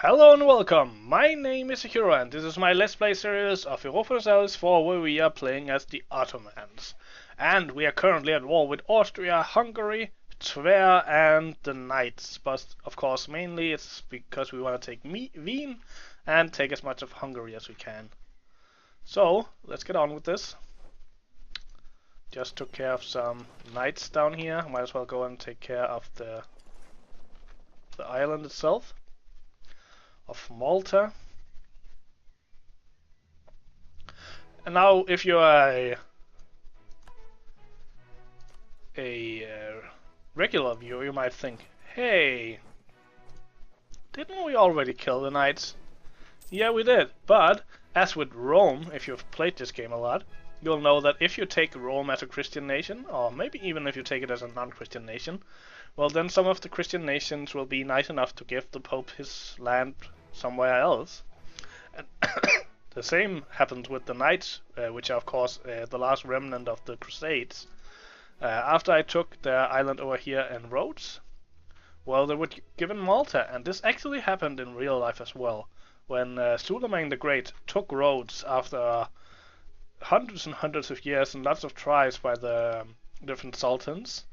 Hello and welcome! My name is Hiro and this is my Let's Play series of Europa Universalis IV where we are playing as the Ottomans. And we are currently at war with Austria, Hungary, Tver and the Knights. But of course mainly it's because we want to take Wien and take as much of Hungary as we can. So let's get on with this. Just took care of some knights down here. Might as well go and take care of the island itself. Of Malta. And now if you're a regular viewer, you might think, hey, didn't we already kill the knights? Yeah, we did, but as with Rome, if you've played this game a lot, you'll know that if you take Rome as a Christian nation, or maybe even if you take it as a non-Christian nation, well then some of the Christian nations will be nice enough to give the Pope his land somewhere else. And the same happened with the Knights, which are of course the last remnant of the Crusades. After I took their island over here in Rhodes, well, they were given Malta, and this actually happened in real life as well. When Suleiman the Great took Rhodes after hundreds and hundreds of years and lots of tries by the different sultans,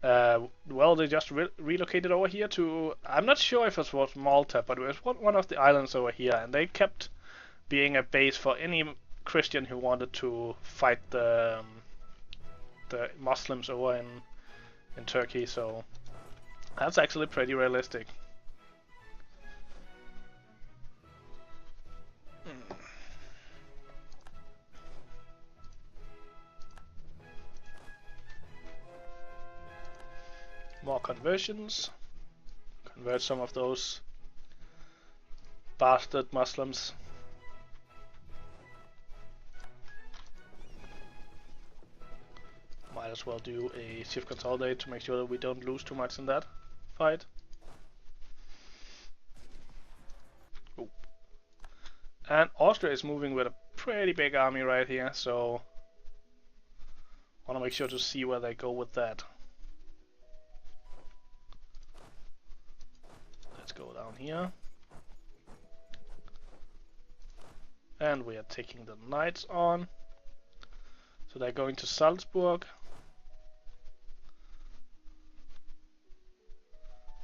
well, they just relocated over here to, I'm not sure if it was Malta, but it was one of the islands over here, and they kept being a base for any Christian who wanted to fight the Muslims over in Turkey, so that's actually pretty realistic. More conversions. Convert some of those bastard Muslims. Might as well do a shift consolidate to make sure that we don't lose too much in that fight. Ooh. And Austria is moving with a pretty big army right here, so I want to make sure to see where they go with that. Go down here, and we are taking the knights on, so they're going to Salzburg,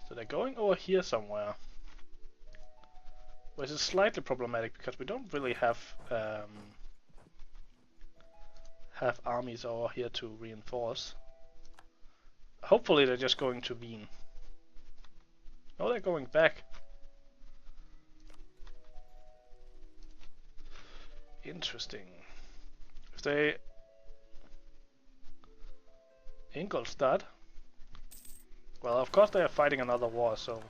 so they're going over here somewhere, which is slightly problematic because we don't really have armies over here to reinforce. Hopefully they're just going to Wien. Oh, they're going back. Interesting. If they Ingolstadt, well, of course they are fighting another war, so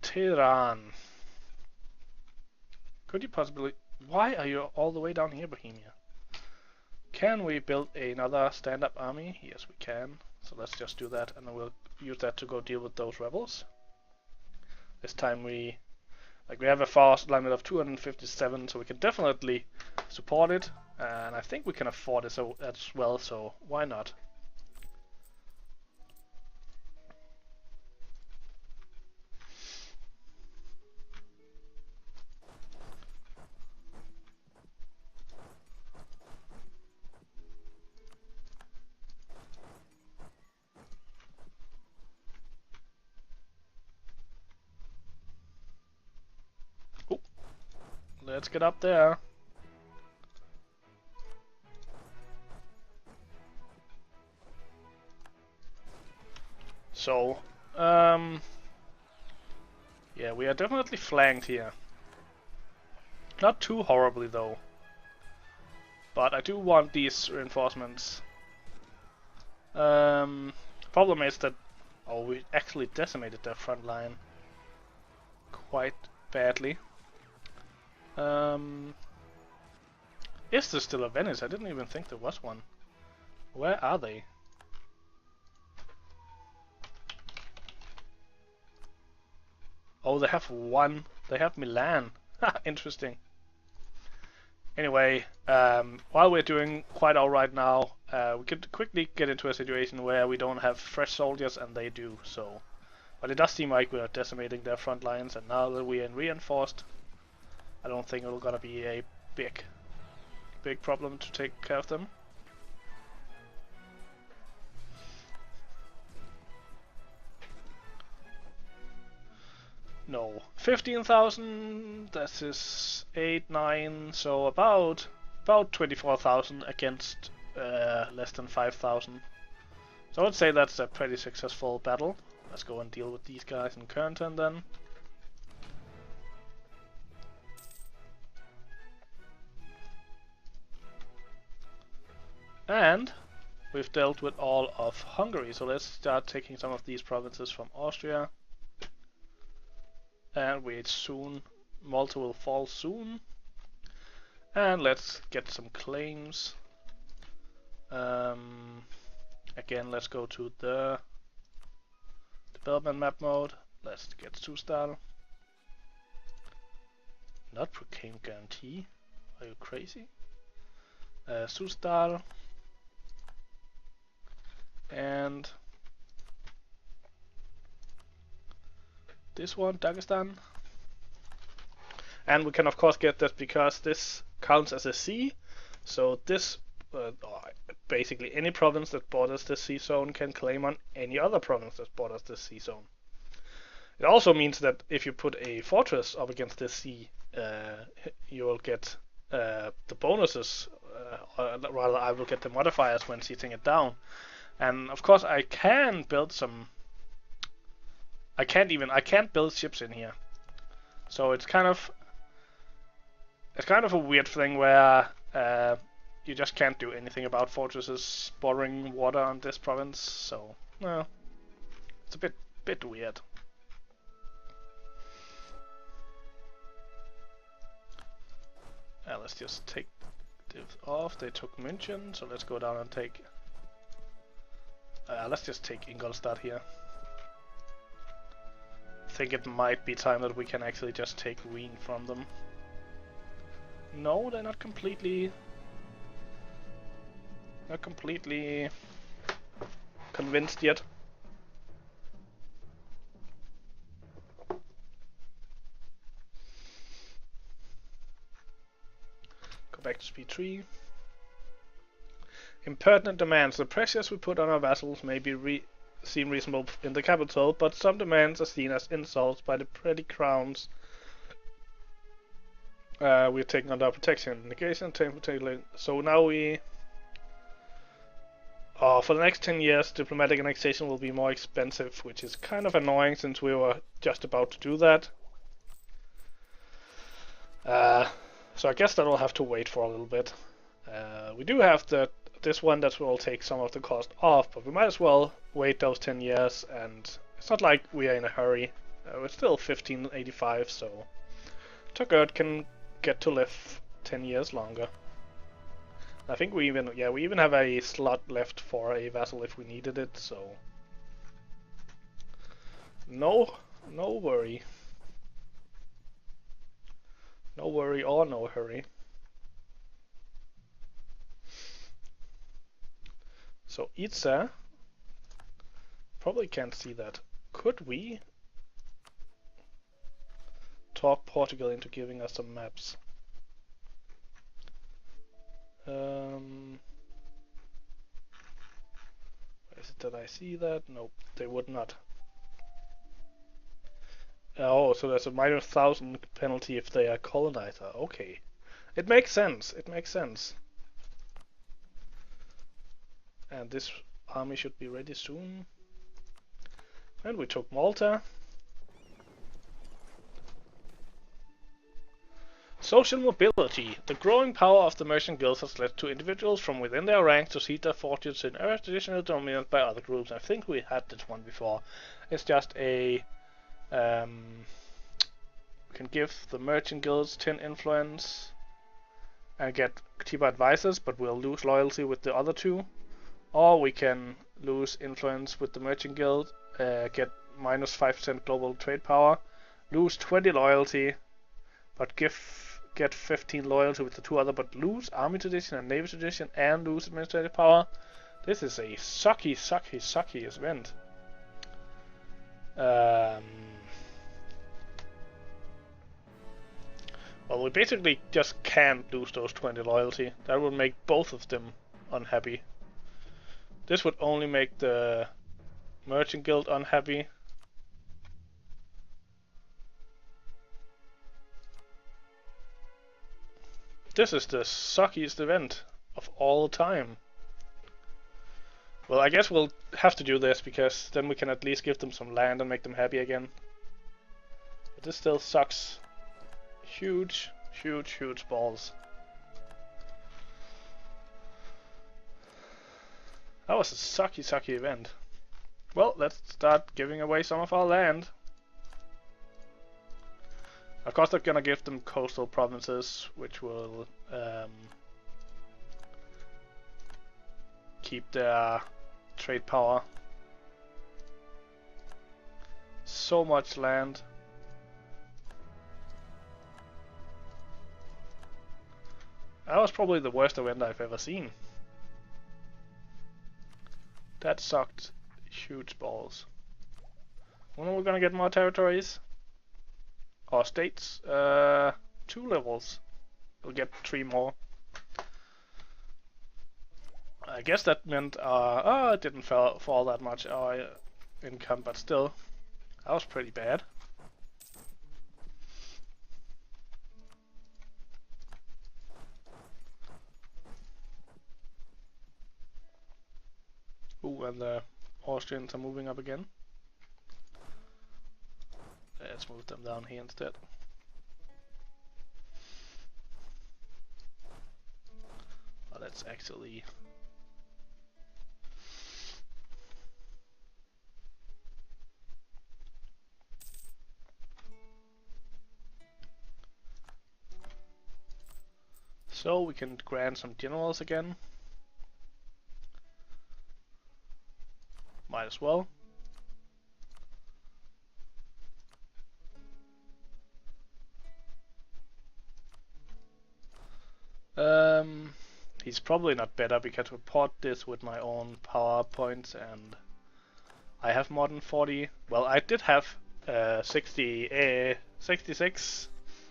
Tehran. Could you possibly? Why are you all the way down here, Bohemia? Can we build another stand-up army? Yes, we can. So let's just do that, and then we'll use that to go deal with those rebels. This time we have a force limit of 257, so we can definitely support it, and I think we can afford it as well, so why not? Let's get up there. So, yeah, we are definitely flanked here. Not too horribly though. But I do want these reinforcements. Problem is that, oh, we actually decimated their front line quite badly. Is there still a Venice? I didn't even think there was one. Where are they? Oh, they have one. They have Milan. Interesting. Anyway, while we're doing quite alright now, we could quickly get into a situation where we don't have fresh soldiers and they do, so But it does seem like we're decimating their front lines, and now that we're in reinforced, I don't think it's gonna be a big problem to take care of them. No, 15,000. That is 8, 9. So about 24,000 against less than 5,000. So I would say that's a pretty successful battle. Let's go and deal with these guys in current turn then. And we've dealt with all of Hungary, so let's start taking some of these provinces from Austria. And wait soon, Malta will fall soon. And let's get some claims. Again, let's go to the development map mode. Let's get Sustal. Not proclaim guarantee. Are you crazy? Sustal. And this one, Dagestan. And we can of course get that because this counts as a sea. So this, basically any province that borders the sea zone can claim on any other province that borders the sea zone. It also means that if you put a fortress up against the sea, you will get the bonuses, or rather I will get the modifiers when sieging it down. And of course I can build some... I can't build ships in here. So it's kind of a weird thing where you just can't do anything about fortresses bordering water on this province. So no, it's a bit weird. Let's just take this off. They took München, so let's go down and take. Let's just take Ingolstadt here. I think it might be time that we can actually just take Wien from them. No, they're not completely convinced yet. Go back to speed 3. Impertinent demands. The pressures we put on our vassals may seem reasonable in the capital, but some demands are seen as insults by the petty crowns we're taking under our protection. Negation, so now we... for the next 10 years, diplomatic annexation will be more expensive, which is kind of annoying since we were just about to do that. So I guess that will have to wait for a little bit. We do have this one that will take some of the cost off, but we might as well wait those 10 years, and it's not like we are in a hurry. We're still 1585, so Togurt can get to live 10 years longer. I think we even have a slot left for a vassal if we needed it, so no worry. No worry or no hurry. So Itza probably can't see that. Could we talk Portugal into giving us some maps? Is it that I see that? Nope, they would not. Oh, so there's a -1,000 penalty if they are colonizer. Okay, it makes sense. It makes sense. And this army should be ready soon. And we took Malta. Social mobility. The growing power of the merchant guilds has led to individuals from within their ranks to cede their fortunes in areas traditionally dominated by other groups. I think we had this one before. It's just a... we can give the merchant guilds 10 influence and get cheaper advisors, but we'll lose loyalty with the other two. Or we can lose influence with the merchant guild, get -5% global trade power, lose 20 loyalty, but get 15 loyalty with the two other, but lose army tradition and navy tradition and lose administrative power. This is a sucky event. Um, well, we basically just can't lose those 20 loyalty. That would make both of them unhappy. This would only make the Merchant Guild unhappy. This is the suckiest event of all time. Well, I guess we'll have to do this, because then we can at least give them some land and make them happy again. But this still sucks. Huge, huge, huge balls. That was a sucky, sucky event. Well, let's start giving away some of our land. Of course, they're gonna give them coastal provinces, which will keep their trade power. So much land. That was probably the worst event I've ever seen. That sucked huge balls. When are we gonna get more territories? Or states? 2 levels. We'll get 3 more. I guess that meant it didn't fall that much our income, but still, that was pretty bad. Ooh, and the Austrians are moving up again. Let's move them down here instead. Well, let's actually so we can grant some generals again. Might as well. He's probably not better, because we port this with my own power points, and I have more than 40. Well, I did have 66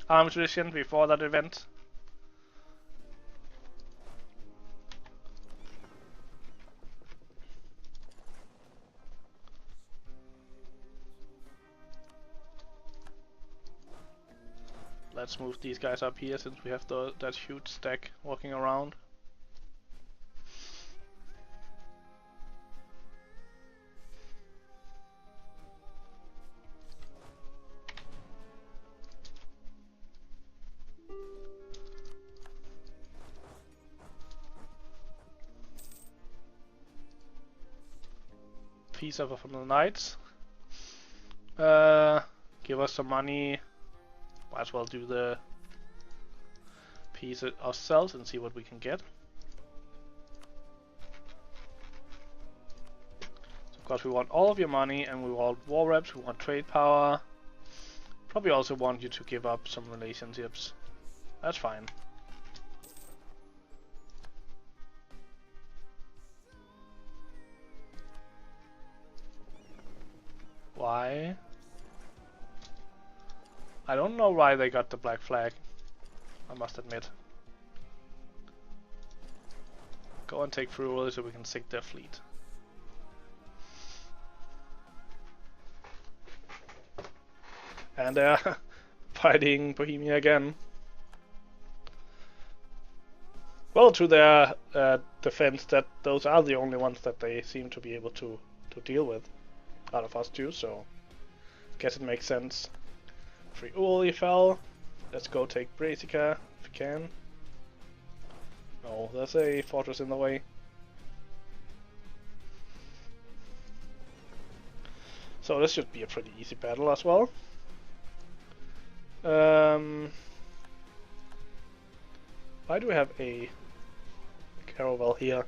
arms division before that event. Let's move these guys up here, since we have that huge stack walking around. Peace over from the knights. Give us some money. Might as well do the peace ourselves and see what we can get. So of course we want all of your money, and we want war reps, we want trade power. Probably also want you to give up some relationships. That's fine. Why? I don't know why they got the black flag, I must admit. Go and take Friuli so we can sink their fleet. And they're fighting Bohemia again. Well, to their defense, that those are the only ones that they seem to be able to deal with out of us too, so guess it makes sense. Friuli fell. Let's go take Brescia if we can. No, there's a fortress in the way. So this should be a pretty easy battle as well. Why do we have a caravel here?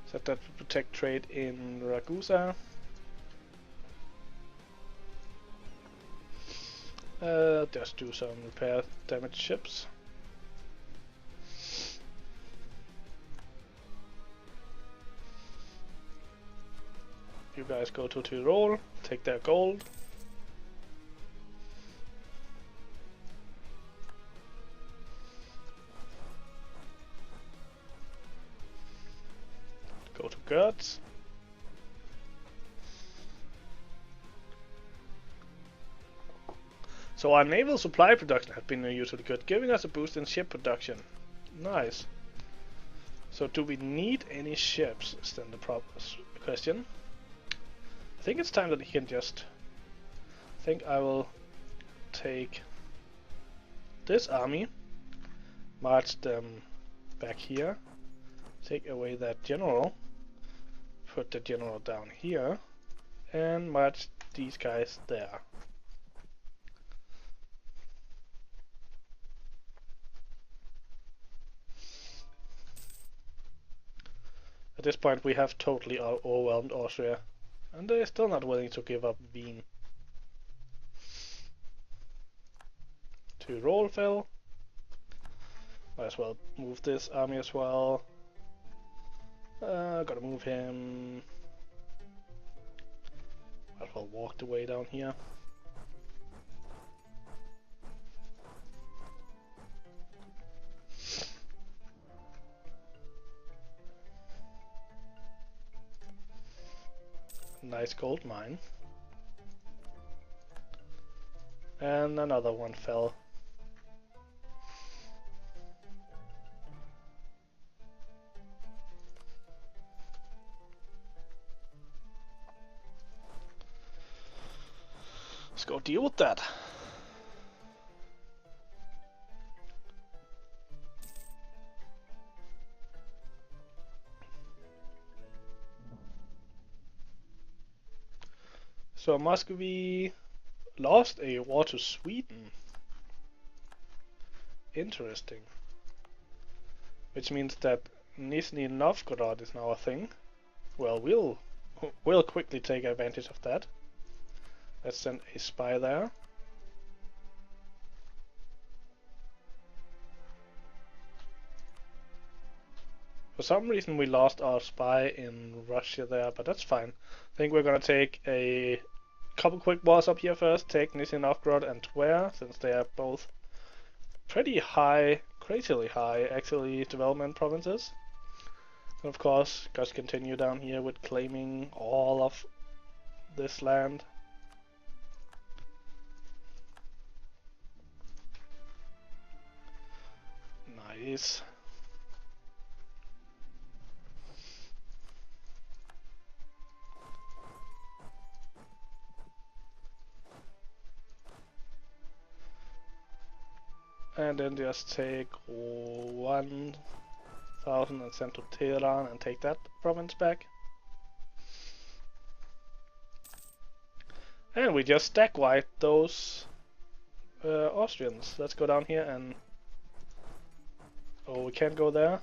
Is that to protect trade in Ragusa? Just do some repair damaged ships. You guys go to Tyrol, take their gold. goods. So our naval supply production has been unusually good, giving us a boost in ship production. Nice. So do we need any ships, is then the question. I think it's time that he can just... I think I will take this army, march them back here, take away that general, put the general down here, and march these guys there. At this point we have totally overwhelmed Austria, and they're still not willing to give up Wien. To Rollfell. Might as well move this army as well. Gotta move him. Might as well walk the way down here. Nice gold mine. And another one fell. Let's go deal with that. So Muscovy lost a war to Sweden. Interesting. Which means that Nizhny Novgorod is now a thing. Well, we'll quickly take advantage of that. Let's send a spy there. For some reason we lost our spy in Russia there, but that's fine. I think we're gonna take a couple quick wars up here first, take Nizhny Novgorod and Tver, since they are both pretty high, crazily high actually, development provinces. And of course, just continue down here with claiming all of this land. Nice. And then just take 1,000 and send to Tehran and take that province back. And we just stack wipe those Austrians. Let's go down here and... Oh, we can't go there?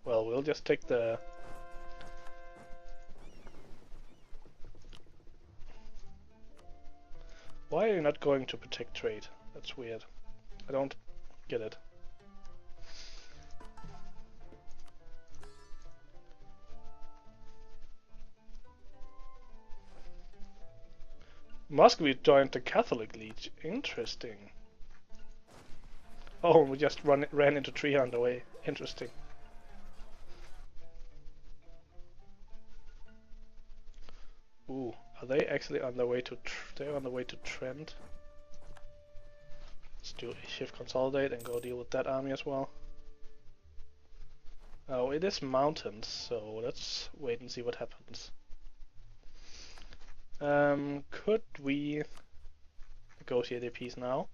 Well, we'll just take the... Why are you not going to protect trade? That's weird. I don't get it. Muscovy joined the Catholic League. Interesting. Oh, we just ran into tree on the way. Interesting. Ooh, are they actually on the way to? They're on the way to Trent. Let's do a shift consolidate and go deal with that army as well. Oh, it is mountains, so let's wait and see what happens. Could we negotiate a peace now?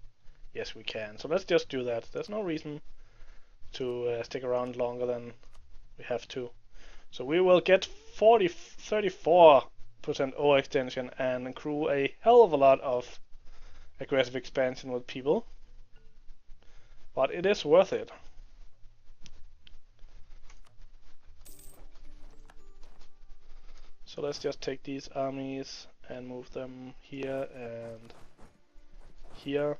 Yes, we can. So let's just do that. There's no reason to stick around longer than we have to. So we will get 34% overextension and accrue a hell of a lot of aggressive expansion with people. But it is worth it. So let's just take these armies and move them here and here.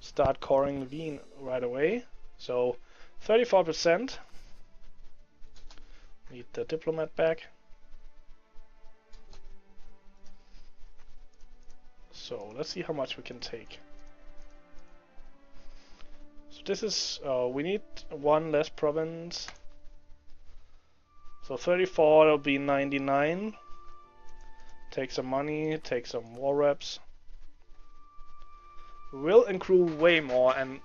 Start coring Wien right away. So 34%. Need the diplomat back. So let's see how much we can take. So this is, we need one less province. So 34 will be 99. Take some money, take some war reps. We'll accrue way more, and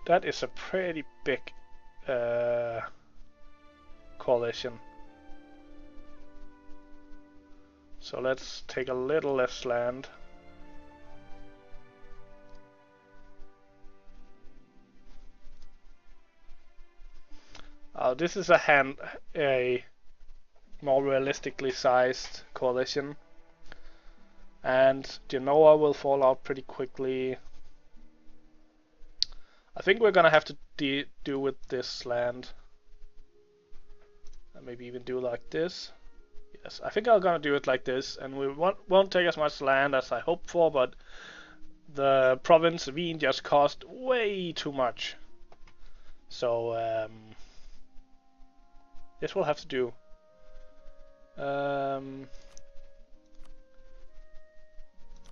that is a pretty big coalition. So let's take a little less land. This is a more realistically sized coalition, and Genoa will fall out pretty quickly. I think we're gonna have to do with this land, and maybe even do like this. Yes, I think I'm gonna do it like this, and we won't take as much land as I hoped for, but the province Wien just cost way too much. So this will have to do.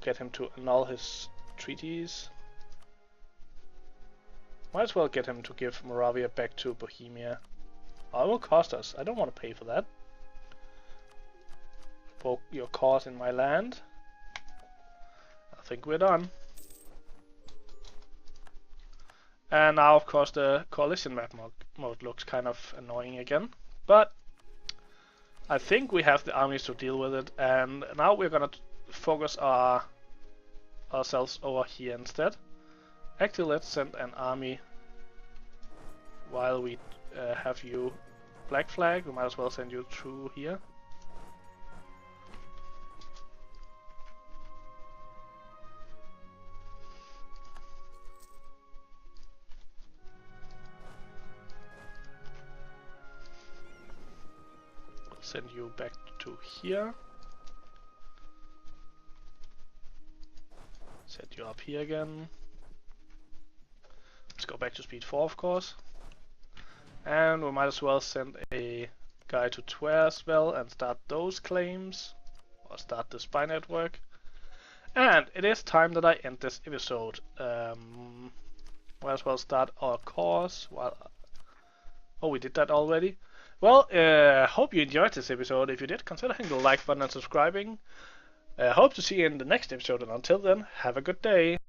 Get him to annul his treaties. Might as well get him to give Moravia back to Bohemia. Oh, it will cost us. I don't want to pay for that. Poke your cause in my land. I think we're done. And now, of course, the coalition map mode looks kind of annoying again. But I think we have the armies to deal with it, and now we're gonna focus ourselves over here instead. Actually, let's send an army while we have you Black Flag. We might as well send you through here. Send you back to here. Set you up here again. Let's go back to speed 4, of course. And we might as well send a guy to Twer as well and start those claims. Or start the spy network. And it is time that I end this episode. Might as well start our course. Oh, we did that already. Well, hope you enjoyed this episode. If you did, consider hitting the like button and subscribing. Hope to see you in the next episode, and until then, have a good day.